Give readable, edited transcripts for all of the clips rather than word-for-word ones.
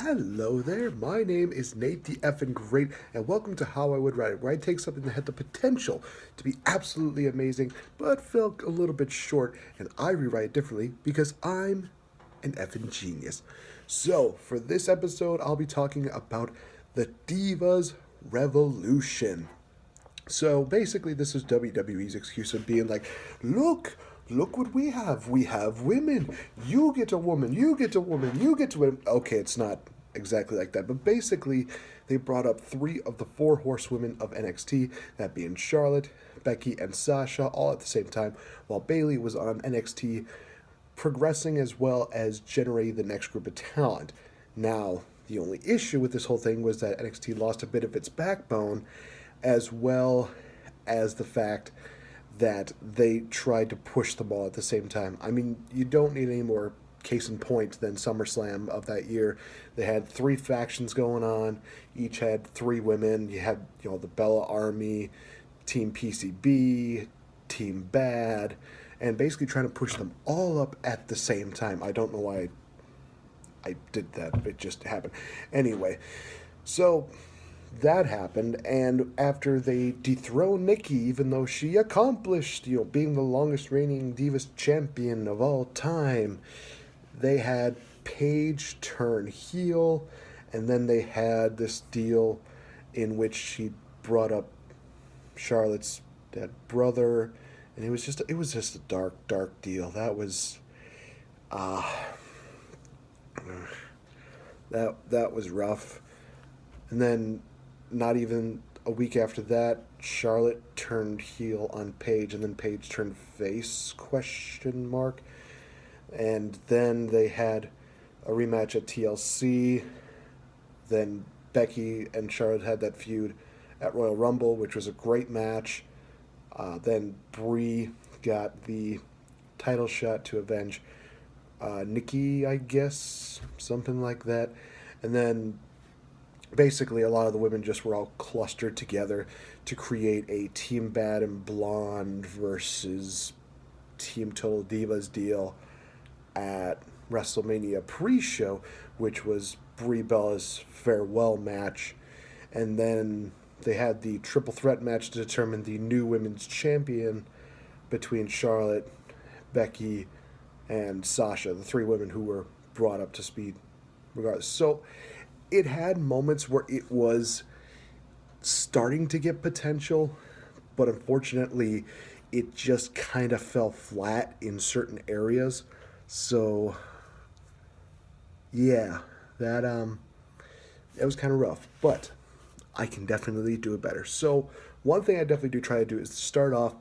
Hello there, my name is Nate the Effin' Great, and welcome to How I Would Write It, where I take something that had the potential to be absolutely amazing, but felt a little bit short, and I rewrite it differently because I'm an effing genius. So, for this episode, I'll be talking about the Divas Revolution. So basically, this is WWE's excuse of being like, look what we have. We have women. You get a woman. You get a woman. You get to women. Okay, it's not exactly like that. But basically, they brought up three of the four horsewomen of NXT, that being Charlotte, Becky, and Sasha, all at the same time, while Bayley was on NXT, progressing as well as generating the next group of talent. Now, the only issue with this whole thing was that NXT lost a bit of its backbone, as well as the fact that they tried to push them all at the same time. I mean, you don't need any more case in point than SummerSlam of that year. They had three factions going on, each had three women. You had, the Bella Army, Team PCB, Team Bad, and basically trying to push them all up at the same time. I don't know why I did that. It just happened. Anyway, so that happened, and after they dethroned Nikki, even though she accomplished, being the longest reigning Divas champion of all time, they had Paige turn heel, and then they had this deal in which she brought up Charlotte's dead brother, and it was just a dark deal. That was that was rough. And then, not even a week after that, Charlotte turned heel on Paige, and then Paige turned face, question mark. And then they had a rematch at TLC. Then Becky and Charlotte had that feud at Royal Rumble, which was a great match. Then Brie got the title shot to avenge Nikki, I guess, something like that. And then basically a lot of the women just were all clustered together to create a Team Bad and Blonde versus Team Total Divas deal at WrestleMania pre-show, which was Brie Bella's farewell match. And then they had the triple threat match to determine the new women's champion between Charlotte, Becky, and Sasha, the three women who were brought up to speed regardless. So it had moments where it was starting to get potential, but unfortunately, it just kind of fell flat in certain areas. So, yeah, that was kind of rough, but I can definitely do it better. So, one thing I definitely do try to do is to start off,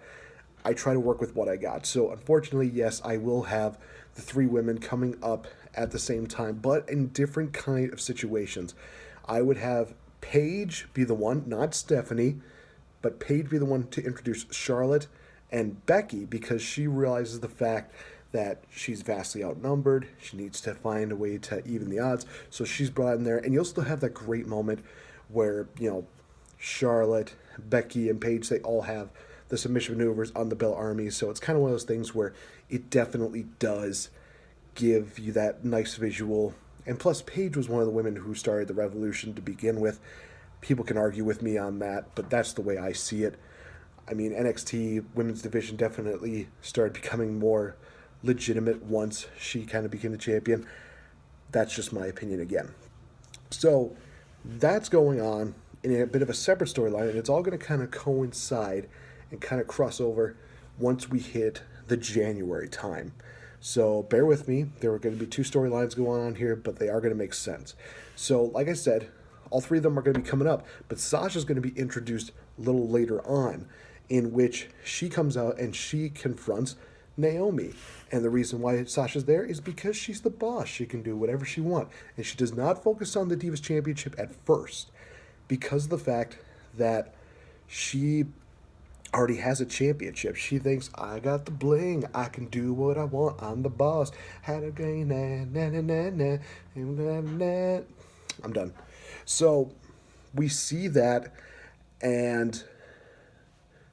I try to work with what I got. So, unfortunately, yes, I will have the three women coming up at the same time, but in different kind of situations. I would have Paige be the one, not Stephanie, but Paige be the one to introduce Charlotte and Becky, because she realizes the fact that she's vastly outnumbered. She needs to find a way to even the odds. So she's brought in there, and you'll still have that great moment where, Charlotte, Becky, and Paige, they all have the submission maneuvers on the Bell Army. So it's kind of one of those things where it definitely does give you that nice visual. And plus, Paige was one of the women who started the revolution to begin with. People can argue with me on that, but that's the way I see it. I mean, NXT women's division definitely started becoming more legitimate once she kind of became the champion. That's just my opinion again. So that's going on in a bit of a separate storyline, and it's all going to kind of coincide and kind of cross over once we hit the January time. So bear with me. There are going to be two storylines going on here, but they are going to make sense. So, like I said, all three of them are going to be coming up, but Sasha's going to be introduced a little later on, in which she comes out and she confronts Naomi. And the reason why Sasha's there is because she's the boss. She can do whatever she wants. And she does not focus on the Divas Championship at first, because of the fact that she already has a championship. She thinks, I got the bling, I can do what I want, I'm the boss. Had a game, I'm done. So we see that, and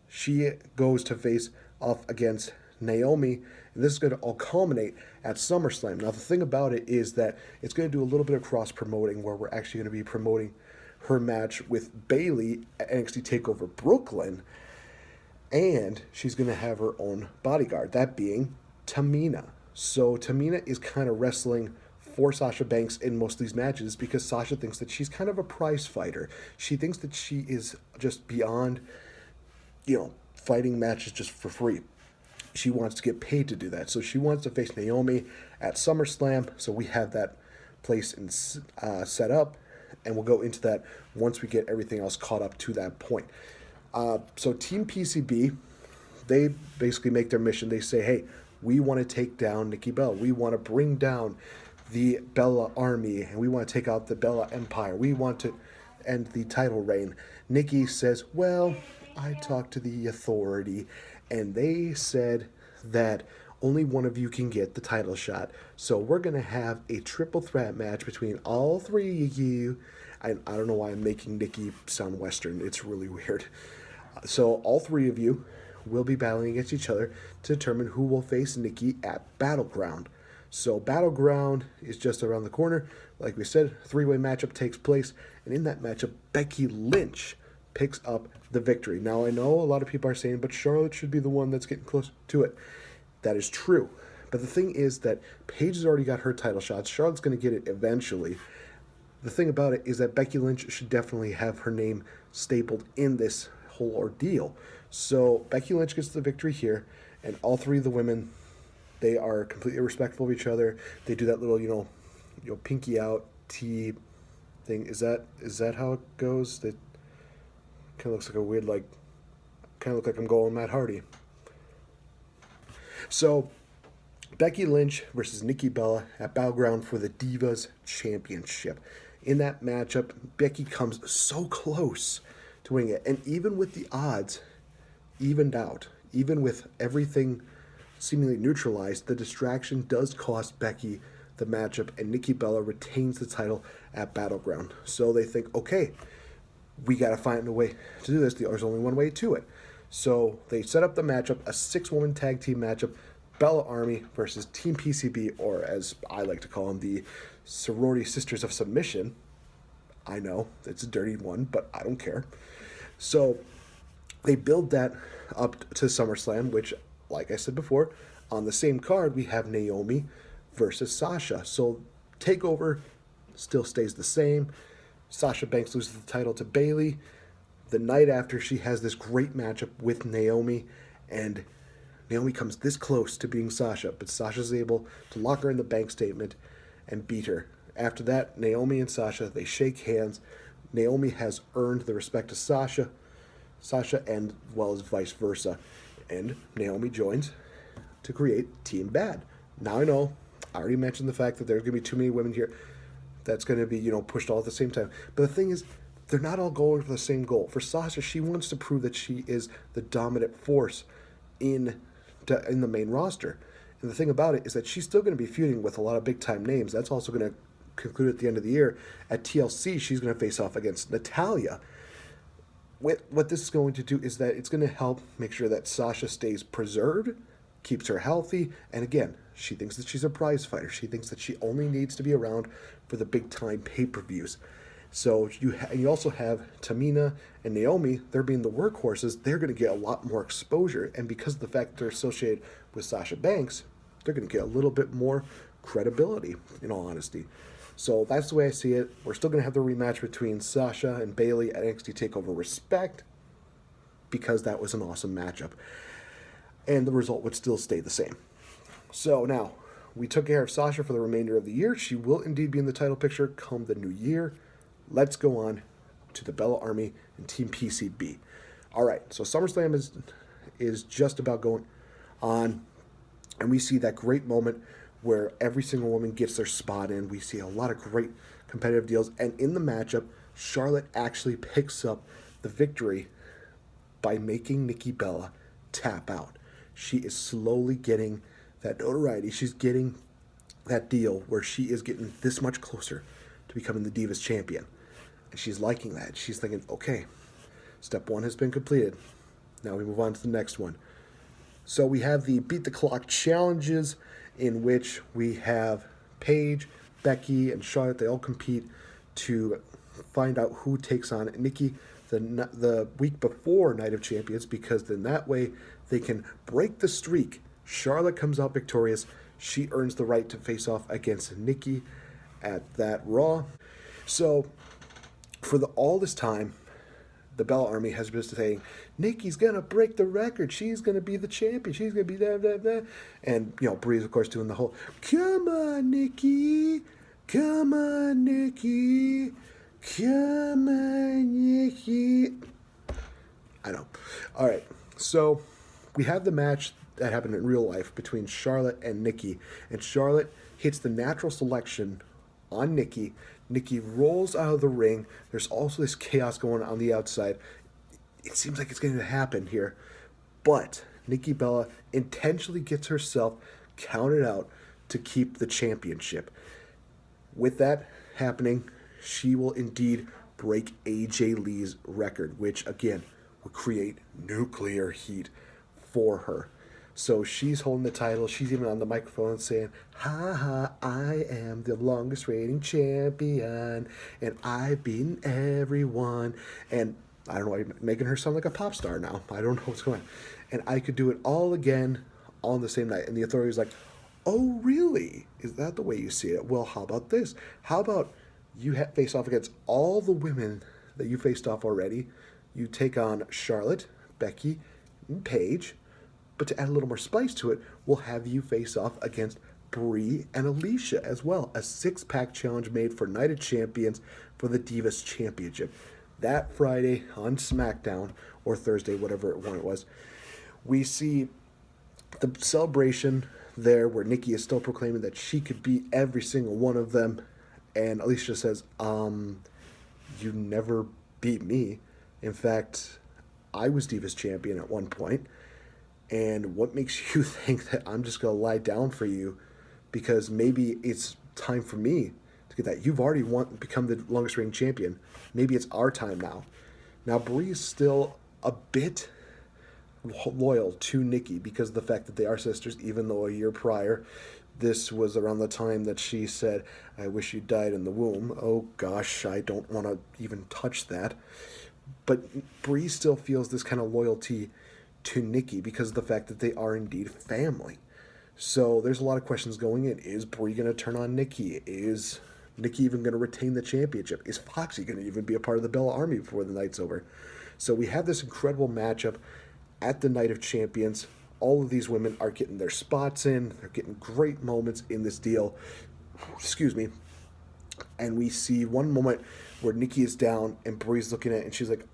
she goes to face off against Naomi, and this is going to all culminate at SummerSlam. Now, the thing about it is that it's going to do a little bit of cross-promoting where we're actually going to be promoting her match with Bayley at NXT TakeOver Brooklyn, and she's going to have her own bodyguard, that being Tamina. So Tamina is kind of wrestling for Sasha Banks in most of these matches because Sasha thinks that she's kind of a prize fighter. She thinks that she is just beyond, fighting matches just for free. She wants to get paid to do that. So she wants to face Naomi at SummerSlam. So we have that place set up, and we'll go into that once we get everything else caught up to that point. So Team PCB, they basically make their mission. They say, hey, we want to take down Nikki Bella. We want to bring down the Bella Army, and we want to take out the Bella Empire. We want to end the title reign. Nikki says, well, I talked to the authority, and they said that only one of you can get the title shot. So we're going to have a triple threat match between all three of you. I don't know why I'm making Nikki sound Western. It's really weird. So all three of you will be battling against each other to determine who will face Nikki at Battleground. So Battleground is just around the corner. Like we said, three-way matchup takes place. And in that matchup, Becky Lynch picks up the victory. Now, I know a lot of people are saying, but Charlotte should be the one that's getting close to it. That is true. But the thing is that Paige has already got her title shots. Charlotte's going to get it eventually. The thing about it is that Becky Lynch should definitely have her name stapled in this whole ordeal. So Becky Lynch gets the victory here, and all three of the women, they are completely respectful of each other. They do that little, pinky out T thing. Is that how it goes? That kind of looks like a weird, kind of look like I'm going Matt Hardy. So Becky Lynch versus Nikki Bella at Battleground for the Divas Championship. In that matchup, Becky comes so close to winning it. And even with the odds evened out, even with everything seemingly neutralized, the distraction does cost Becky the matchup, and Nikki Bella retains the title at Battleground. So they think, okay, we got to find a way to do this. There's only one way to it. So they set up the matchup, a 6-woman tag team matchup, Bella Army versus Team PCB, or as I like to call them, the Sorority Sisters of Submission. I know, it's a dirty one, but I don't care. So they build that up to SummerSlam, which, like I said before, on the same card, we have Naomi versus Sasha. So TakeOver still stays the same. Sasha Banks loses the title to Bayley. The night after, she has this great matchup with Naomi, and Naomi comes this close to being Sasha, but Sasha's able to lock her in the bank statement and beat her. After that, Naomi and Sasha, they shake hands. Naomi has earned the respect of Sasha, and as well as vice versa. And Naomi joins to create Team Bad. Now I know, I already mentioned the fact that there's going to be too many women here that's going to be, pushed all at the same time. But the thing is, they're not all going for the same goal. For Sasha, she wants to prove that she is the dominant force in the main roster. And the thing about it is that she's still going to be feuding with a lot of big-time names. That's also going to conclude at the end of the year. At TLC, she's going to face off against Natalya. What this is going to do is that it's going to help make sure that Sasha stays preserved, keeps her healthy, and again, she thinks that she's a prize fighter. She thinks that she only needs to be around for the big-time pay-per-views. So you also have Tamina and Naomi. They're being the workhorses. They're going to get a lot more exposure. And because of the fact that they're associated with Sasha Banks, they're going to get a little bit more credibility, in all honesty. So that's the way I see it. We're still going to have the rematch between Sasha and Bayley at NXT TakeOver Respect because that was an awesome matchup. And the result would still stay the same. So now, we took care of Sasha for the remainder of the year. She will indeed be in the title picture come the new year. Let's go on to the Bella Army and Team PCB. All right, so SummerSlam is just about going on, and we see that great moment where every single woman gets their spot in. We see a lot of great competitive deals, and in the matchup, Charlotte actually picks up the victory by making Nikki Bella tap out. She is slowly getting that notoriety. She's getting that deal where she is getting this much closer to becoming the Divas Champion. And she's liking that. She's thinking, okay, step one has been completed. Now we move on to the next one. So we have the Beat the Clock challenges, in which we have Paige, Becky, and Charlotte. They all compete to find out who takes on Nikki the week before Night of Champions, because then that way they can break the streak. Charlotte comes out victorious. She earns the right to face off against Nikki at that Raw. So for all this time, the Bella Army has been saying, Nikki's gonna break the record. She's gonna be the champion. She's gonna be that. And Bree's of course doing the whole, come on, Nikki, come on, Nikki, come on, Nikki. I know. All right, so we have the match that happened in real life between Charlotte and Nikki, and Charlotte hits the natural selection on Nikki. Nikki rolls out of the ring. There's also this chaos going on the outside. It seems like it's going to happen here. But Nikki Bella intentionally gets herself counted out to keep the championship. With that happening, she will indeed break AJ Lee's record, which again will create nuclear heat for her. So she's holding the title. She's even on the microphone saying, ha ha, I am the longest reigning champion, and I've beaten everyone. And I don't know, I'm making her sound like a pop star now. I don't know what's going on. And I could do it all again on the same night. And the authority's like, oh, really? Is that the way you see it? Well, how about this? How about you face off against all the women that you faced off already? You take on Charlotte, Becky, and Paige. But to add a little more spice to it, we'll have you face off against Brie and Alicia as well. A 6-pack challenge made for Night of Champions for the Divas Championship. That Friday on SmackDown, or Thursday, whatever one it was, we see the celebration there where Nikki is still proclaiming that she could beat every single one of them. And Alicia says, you never beat me. In fact, I was Divas Champion at one point. And what makes you think that I'm just going to lie down for you? Because maybe it's time for me to get that. You've already become the longest reigning champion. Maybe it's our time now. Now, Brie is still a bit loyal to Nikki because of the fact that they are sisters, even though a year prior, this was around the time that she said, I wish you died in the womb. Oh, gosh, I don't want to even touch that. But Brie still feels this kind of loyalty to Nikki because of the fact that they are indeed family. So there's a lot of questions going in. Is Brie going to turn on Nikki? Is Nikki even going to retain the championship? Is Foxy going to even be a part of the Bella Army before the night's over? So we have this incredible matchup at the Night of Champions. All of these women are getting their spots in. They're getting great moments in this deal. Excuse me. And we see one moment where Nikki is down and Brie's looking at it and she's like,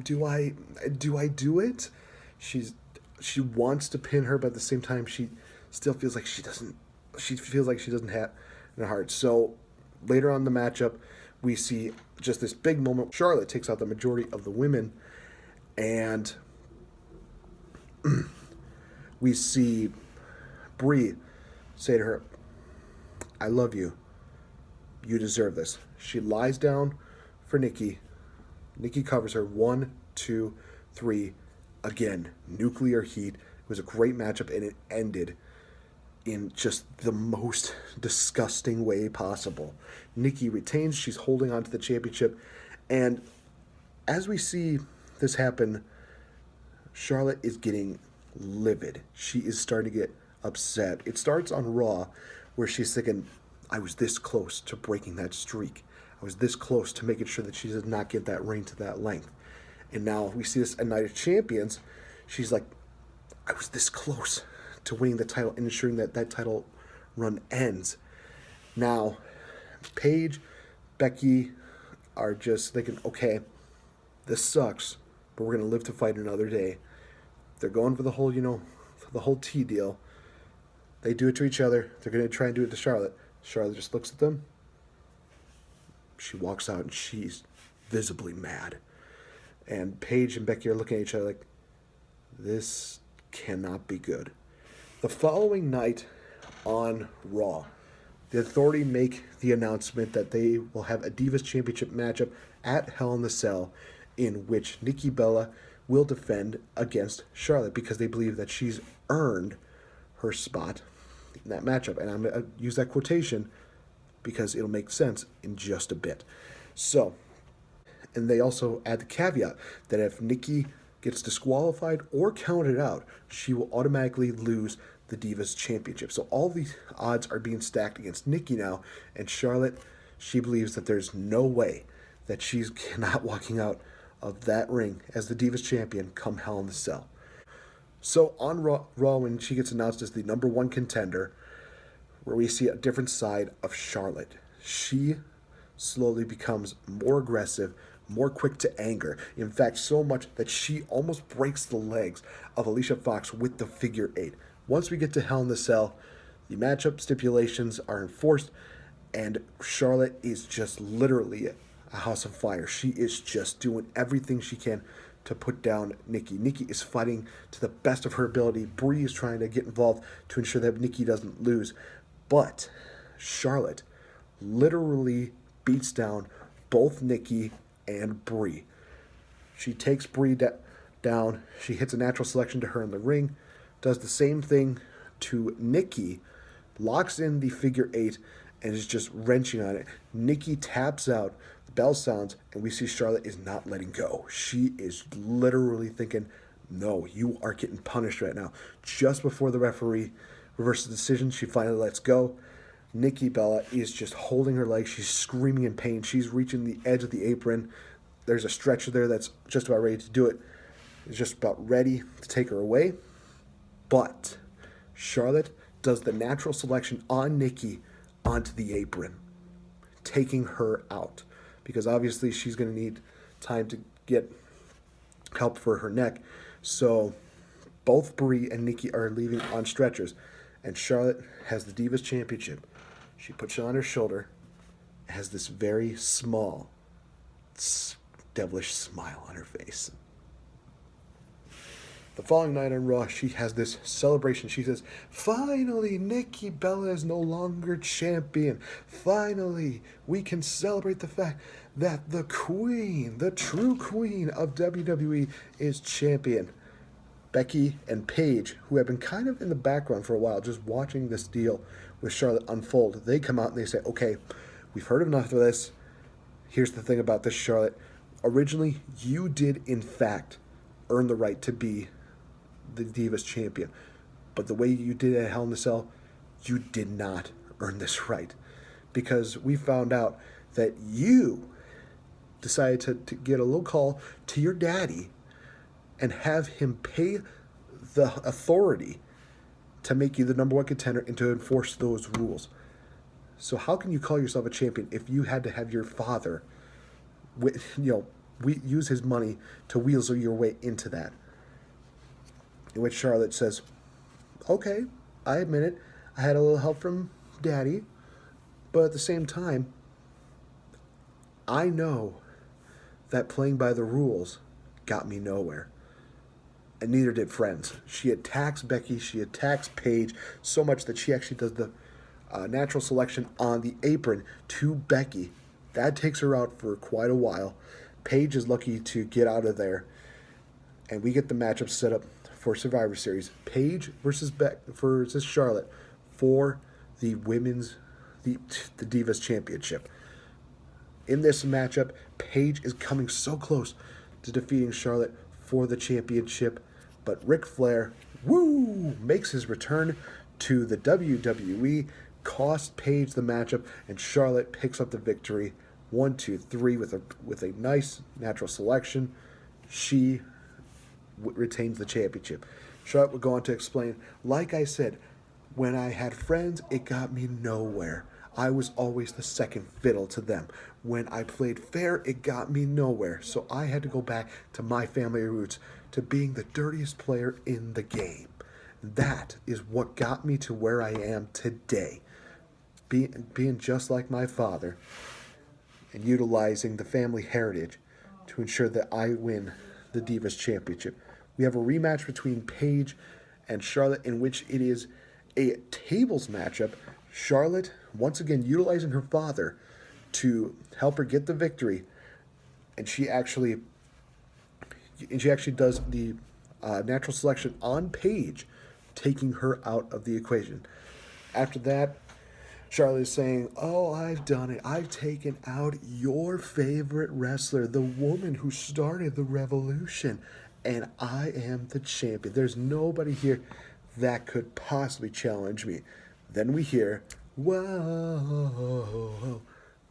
do I do it? She wants to pin her, but at the same time she still feels like she doesn't have in her heart. So later on in the matchup, we see just this big moment. Charlotte takes out the majority of the women, and we see Brie say to her, I love you. You deserve this. She lies down for Nikki. Nikki covers her 1, 2, 3. Again, nuclear heat. It was a great matchup, and it ended in just the most disgusting way possible. Nikki retains. She's holding on to the championship. And as we see this happen, Charlotte is getting livid. She is starting to get upset. It starts on Raw, where she's thinking, I was this close to breaking that streak. I was this close to making sure that she does not get that reign to that length. And now we see this at Night of Champions. She's like, I was this close to winning the title and ensuring that that title run ends. Now, Paige, Becky are just thinking, okay, this sucks, but we're going to live to fight another day. They're going for the whole, the whole tea deal. They do it to each other. They're going to try and do it to Charlotte. Charlotte just looks at them. She walks out and she's visibly mad. And Paige and Becky are looking at each other like, this cannot be good. The following night on Raw, the Authority make the announcement that they will have a Divas Championship matchup at Hell in the Cell, in which Nikki Bella will defend against Charlotte because they believe that she's earned her spot in that matchup. And I'm going to use that quotation because it'll make sense in just a bit. So, and they also add the caveat that if Nikki gets disqualified or counted out, she will automatically lose the Divas Championship. So all the odds are being stacked against Nikki now, and Charlotte, she believes that there's no way that she's not walking out of that ring as the Divas Champion come Hell in the Cell. So on Raw, when she gets announced as the number one contender, where we see a different side of Charlotte, she slowly becomes more aggressive, more quick to anger. In fact, so much that she almost breaks the legs of Alicia Fox with the figure eight. Once we get to Hell in the Cell, the matchup stipulations are enforced, and Charlotte is just literally a house of fire. She is just doing everything she can to put down Nikki. Nikki is fighting to the best of her ability. Brie is trying to get involved to ensure that Nikki doesn't lose. But Charlotte literally beats down both Nikki and Brie. She takes Brie down. She hits a natural selection to her in the ring. Does the same thing to Nikki. Locks in the figure eight and is just wrenching on it. Nikki taps out. The bell sounds, and we see Charlotte is not letting go. She is literally thinking, no, you are getting punished right now. Just before the referee reverses the decision, she finally lets go. Nikki Bella is just holding her leg. She's screaming in pain. She's reaching the edge of the apron. There's a stretcher there that's just about ready to do it. It's just about ready to take her away. But Charlotte does the natural selection on Nikki onto the apron, taking her out. Because obviously she's going to need time to get help for her neck. So both Brie and Nikki are leaving on stretchers. And Charlotte has the Divas Championship. She puts it on her shoulder, has this very small, devilish smile on her face. The following night on Raw, she has this celebration. She says, finally, Nikki Bella is no longer champion. Finally, we can celebrate the fact that the queen, the true queen of WWE, is champion. Becky and Paige, who have been kind of in the background for a while, just watching this deal with Charlotte unfold, they come out and they say, okay, we've heard enough of this. Here's the thing about this, Charlotte. Originally, you did, in fact, earn the right to be the Divas Champion. But the way you did it at Hell in a Cell, you did not earn this right. Because we found out that you decided to get a little call to your daddy and have him pay the authority to make you the number one contender and to enforce those rules. So how can you call yourself a champion if you had to have your father, use his money to weasel your way into that? In which Charlotte says, okay, I admit it. I had a little help from Daddy, but at the same time, I know that playing by the rules got me nowhere. And neither did friends. She attacks Becky. She attacks Paige so much that she actually does the natural selection on the apron to Becky. That takes her out for quite a while. Paige is lucky to get out of there. And we get the matchup set up for Survivor Series. Paige versus Charlotte for the Divas Championship. In this matchup, Paige is coming so close to defeating Charlotte for the championship, but Ric Flair, makes his return to the WWE, cost Paige the matchup, and Charlotte picks up the victory. 1, 2, 3 with a nice natural selection. She retains the championship. Charlotte would go on to explain, like I said, when I had friends, it got me nowhere. I was always the second fiddle to them. When I played fair, it got me nowhere. So I had to go back to my family roots, to being the dirtiest player in the game. That is what got me to where I am today. Being just like my father and utilizing the family heritage to ensure that I win the Divas Championship. We have a rematch between Paige and Charlotte in which it is a tables matchup. Charlotte, once again, utilizing her father to help her get the victory. And she actually and she actually does the natural selection on Paige, taking her out of the equation. After that, Charlotte is saying, "Oh, I've done it. I've taken out your favorite wrestler, the woman who started the revolution, and I am the champion. There's nobody here that could possibly challenge me." Then we hear, "Whoa."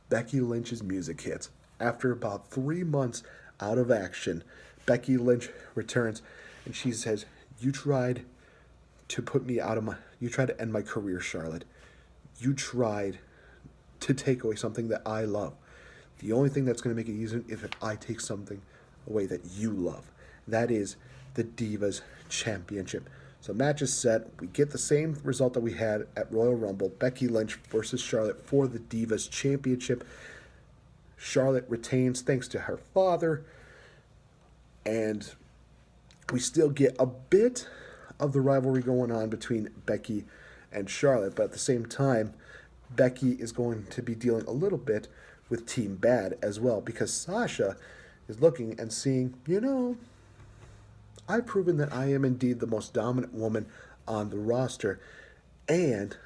Becky Lynch's music hits. After about 3 months out of action, Becky Lynch returns and she says, "You tried to put me out of my, you tried to end my career, Charlotte. You tried to take away something that I love. The only thing that's going to make it easier is if I take something away that you love. That is the Divas Championship." So match is set. We get the same result that we had at Royal Rumble. Becky Lynch versus Charlotte for the Divas Championship. Charlotte retains thanks to her father. And we still get a bit of the rivalry going on between Becky and Charlotte. But at the same time, Becky is going to be dealing a little bit with Team Bad as well. Because Sasha is looking and seeing, I've proven that I am indeed the most dominant woman on the roster, and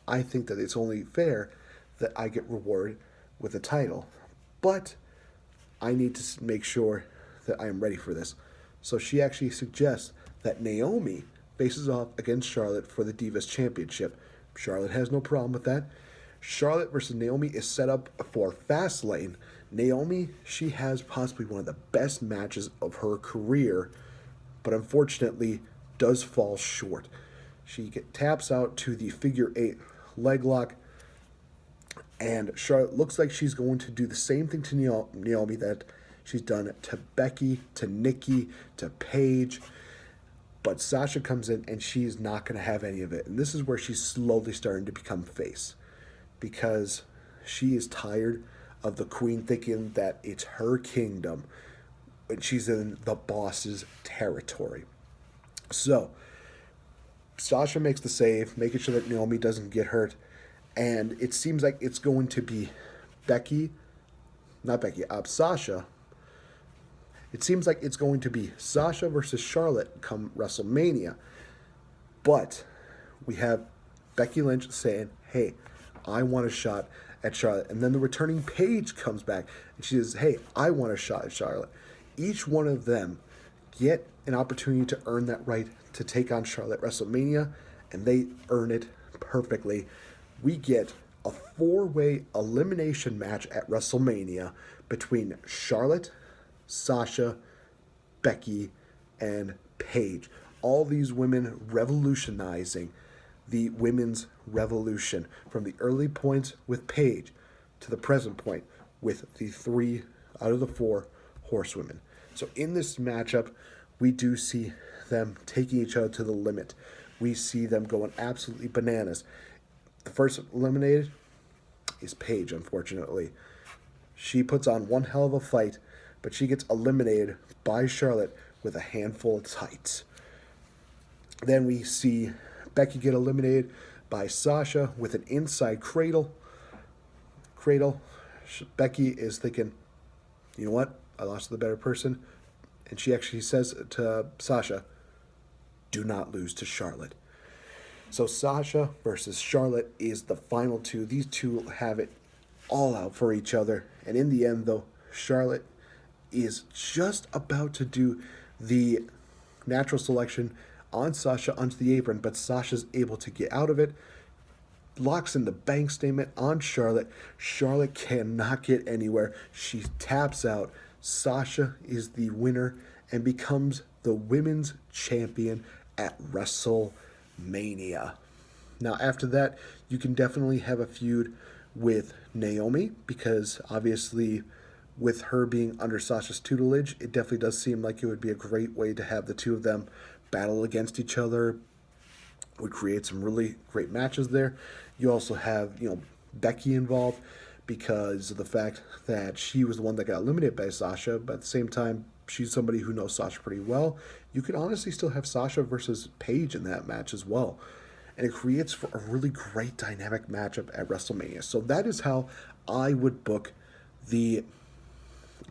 I think that it's only fair that I get rewarded with a title. But I need to make sure that I am ready for this. So she actually suggests that Naomi faces off against Charlotte for the Divas Championship. Charlotte has no problem with that. Charlotte versus Naomi is set up for Fastlane. Naomi, she has possibly one of the best matches of her career, but unfortunately does fall short. She taps out to the figure 8 leg lock, and Charlotte looks like she's going to do the same thing to Naomi that she's done to Becky, to Nikki, to Paige. But Sasha comes in and she's not going to have any of it. And this is where she's slowly starting to become face, because she is tired of the queen thinking that it's her kingdom and she's in the boss's territory. So Sasha makes the save, making sure that Naomi doesn't get hurt. And it seems like it's going to be Sasha. It seems like it's going to be Sasha versus Charlotte come WrestleMania. But we have Becky Lynch saying, "Hey, I want a shot at Charlotte." And then the returning Paige comes back and she says, "Hey, I want a shot at Charlotte." Each one of them get an opportunity to earn that right to take on Charlotte at WrestleMania, and they earn it perfectly. We get a 4-way elimination match at WrestleMania between Charlotte, Sasha, Becky, and Paige. All these women revolutionizing the women's revolution from the early points with Paige to the present point with the 3 out of the 4 horsewomen. So in this matchup, we do see them taking each other to the limit. We see them going absolutely bananas. The first eliminated is Paige, unfortunately. She puts on one hell of a fight, but she gets eliminated by Charlotte with a handful of tights. Then we see Becky get eliminated by Sasha with an inside cradle. Becky is thinking, "You know what? I lost to the better person." And she actually says to Sasha, "Do not lose to Charlotte." So Sasha versus Charlotte is the final two. These two have it all out for each other. And in the end, though, Charlotte is just about to do the natural selection on Sasha onto the apron, but Sasha's able to get out of it, locks in the bank statement on Charlotte. Charlotte cannot get anywhere. She taps out. Sasha is the winner and becomes the women's champion at WrestleMania. Now, after that, you can definitely have a feud with Naomi, because obviously with her being under Sasha's tutelage, it definitely does seem like it would be a great way to have the two of them battle against each other. Would create some really great matches there. You also have, Becky involved, because of the fact that she was the one that got eliminated by Sasha, but at the same time, she's somebody who knows Sasha pretty well. You could honestly still have Sasha versus Paige in that match as well. And it creates for a really great dynamic matchup at WrestleMania. So that is how I would book the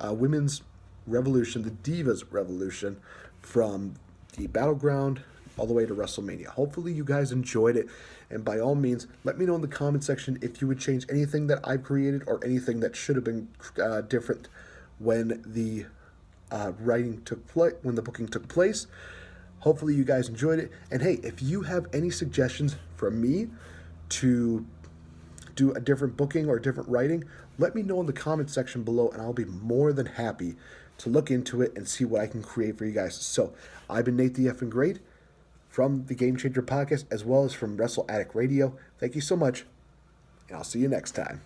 women's Revolution, the Divas Revolution, from the Battleground all the way to WrestleMania. Hopefully you guys enjoyed it, and by all means, let me know in the comment section if you would change anything that I've created or anything that should have been different when the when the booking took place. Hopefully you guys enjoyed it, and hey, if you have any suggestions from me to do a different booking or a different writing, let me know in the comment section below, and I'll be more than happy to look into it and see what I can create for you guys. So, I've been Nate the Effing Great from the Game Changer Podcast, as well as from Wrestle Addict Radio. Thank you so much, and I'll see you next time.